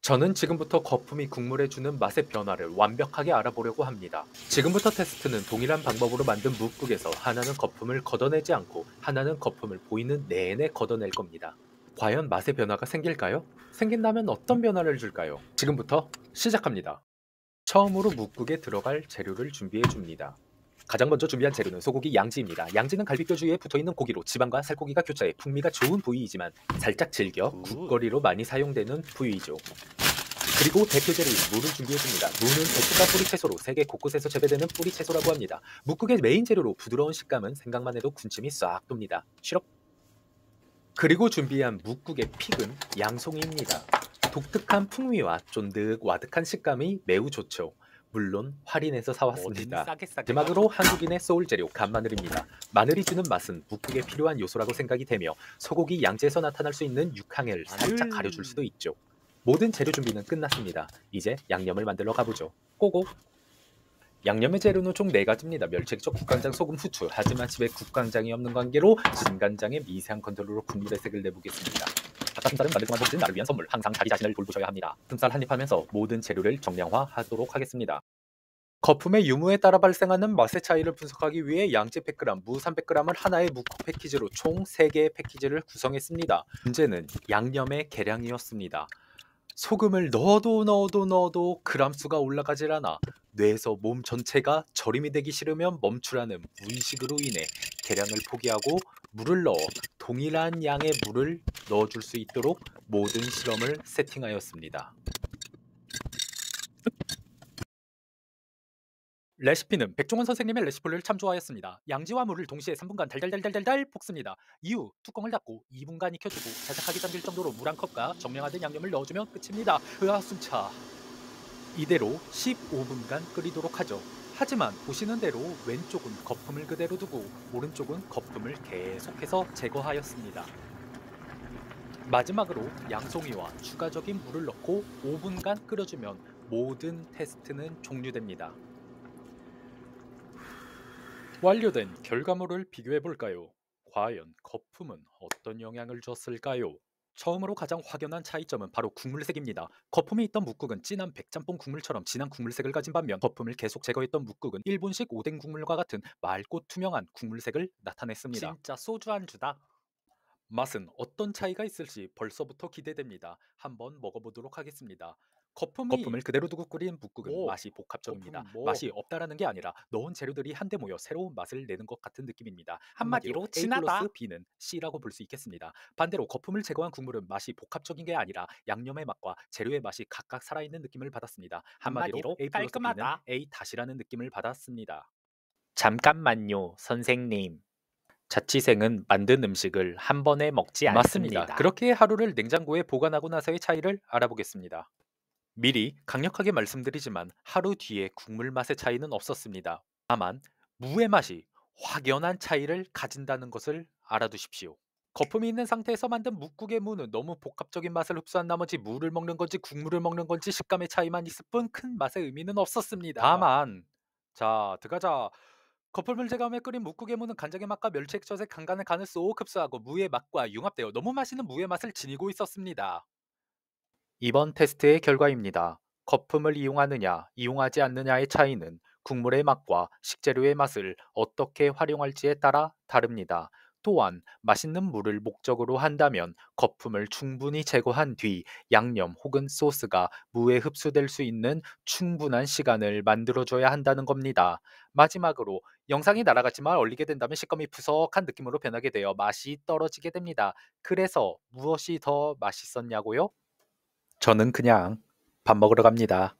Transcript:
저는 지금부터 거품이 국물에 주는 맛의 변화를 완벽하게 알아보려고 합니다. 지금부터 테스트는 동일한 방법으로 만든 묵국에서 하나는 거품을 걷어내지 않고 하나는 거품을 보이는 내내 걷어낼 겁니다. 과연 맛의 변화가 생길까요? 생긴다면 어떤 변화를 줄까요? 지금부터 시작합니다. 처음으로 묵국에 들어갈 재료를 준비해 줍니다. 가장 먼저 준비한 재료는 소고기 양지입니다. 양지는 갈비뼈 주위에 붙어있는 고기로 지방과 살코기가 교차해 풍미가 좋은 부위이지만 살짝 질겨 굿. 국거리로 많이 사용되는 부위이죠. 그리고 대표 재료인 무를 준비해줍니다. 무는 배추가 뿌리채소로 세계 곳곳에서 재배되는 뿌리채소라고 합니다. 묵국의 메인 재료로 부드러운 식감은 생각만 해도 군침이 싹 돕니다. 시럽. 그리고 준비한 묵국의 픽은 양송이입니다. 독특한 풍미와 쫀득와득한 식감이 매우 좋죠. 물론 할인해서 사왔습니다. 싸게 마지막으로 한국인의 소울 재료 간마늘입니다. 마늘이 주는 맛은 묵국에 필요한 요소라고 생각이 되며 소고기 양지에서 나타날 수 있는 육향을 살짝 마늘. 가려줄 수도 있죠. 모든 재료 준비는 끝났습니다. 이제 양념을 만들러 가보죠. 고고! 양념의 재료는 총 4가지입니다. 멸치액젓, 국간장, 소금, 후추. 하지만 집에 국간장이 없는 관계로 진간장의 미세한 컨트롤로 국물의 색을 내보겠습니다. 닭가슴살은 만들 동안 먹는 나를 위한 선물. 항상 자기 자신을 돌보셔야 합니다. 슴살 한입 하면서 모든 재료를 정량화하도록 하겠습니다. 거품의 유무에 따라 발생하는 맛의 차이를 분석하기 위해 양지 100g, 무 300g을 하나의 묵국 패키지로 총 3개의 패키지를 구성했습니다. 문제는 양념의 계량이었습니다. 소금을 넣어도 그람수가 올라가질 않아 뇌에서 몸 전체가 절임이 되기 싫으면 멈추라는 무의식으로 인해 계량을 포기하고 물을 넣어 동일한 양의 물을 넣어줄 수 있도록 모든 실험을 세팅하였습니다. 레시피는 백종원 선생님의 레시피를 참조하였습니다. 양지와 물을 동시에 3분간 달달달달달달 볶습니다. 이후 뚜껑을 닫고 2분간 익혀두고 자작하게 잠길 정도로 물 한 컵과 정량화된 양념을 넣어주면 끝입니다. 으아 숨차. 이대로 15분간 끓이도록 하죠. 하지만 보시는 대로 왼쪽은 거품을 그대로 두고 오른쪽은 거품을 계속해서 제거하였습니다. 마지막으로 양송이와 추가적인 물을 넣고 5분간 끓여주면 모든 테스트는 종료됩니다. 완료된 결과물을 비교해볼까요? 과연 거품은 어떤 영향을 줬을까요? 처음으로 가장 확연한 차이점은 바로 국물색입니다. 거품이 있던 묵국은 진한 백짬뽕 국물처럼 진한 국물색을 가진 반면 거품을 계속 제거했던 묵국은 일본식 오뎅 국물과 같은 맑고 투명한 국물색을 나타냈습니다. 진짜 소주 안주다. 맛은 어떤 차이가 있을지 벌써부터 기대됩니다. 한번 먹어보도록 하겠습니다. 거품을 그대로 두고 끓인 묵국은 뭐? 맛이 복합적입니다. 거품 뭐? 맛이 없다라는 게 아니라 넣은 재료들이 한데 모여 새로운 맛을 내는 것 같은 느낌입니다. 한마디로 한마디로 A 진하다. 플러스 B는 C라고 볼 수 있겠습니다. 반대로 거품을 제거한 국물은 맛이 복합적인 게 아니라 양념의 맛과 재료의 맛이 각각 살아있는 느낌을 받았습니다. 한마디로 한마디로 A 플러스 B는 깔끔하다. A 다시라는 느낌을 받았습니다. 잠깐만요, 선생님. 자취생은 만든 음식을 한 번에 먹지 않습니다. 않습니다. 그렇게 하루를 냉장고에 보관하고 나서의 차이를 알아보겠습니다. 미리 강력하게 말씀드리지만 하루 뒤에 국물 맛의 차이는 없었습니다. 다만 무의 맛이 확연한 차이를 가진다는 것을 알아두십시오. 거품이 있는 상태에서 만든 묵국의 무는 너무 복합적인 맛을 흡수한 나머지 무를 먹는 건지 국물을 먹는 건지 식감의 차이만 있을 뿐 큰 맛의 의미는 없었습니다. 다만 자 들어가자. 거품을 제거하며 끓인 묵국의 무는 간장의 맛과 멸치액젓의 간간의 간을 쏙 흡수하고 무의 맛과 융합되어 너무 맛있는 무의 맛을 지니고 있었습니다. 이번 테스트의 결과입니다. 거품을 이용하느냐, 이용하지 않느냐의 차이는 국물의 맛과 식재료의 맛을 어떻게 활용할지에 따라 다릅니다. 또한 맛있는 물을 목적으로 한다면 거품을 충분히 제거한 뒤 양념 혹은 소스가 무에 흡수될 수 있는 충분한 시간을 만들어줘야 한다는 겁니다. 마지막으로 영상이 날아갔지만 얼리게 된다면 식감이 푸석한 느낌으로 변하게 되어 맛이 떨어지게 됩니다. 그래서 무엇이 더 맛있었냐고요? 저는 그냥 밥 먹으러 갑니다.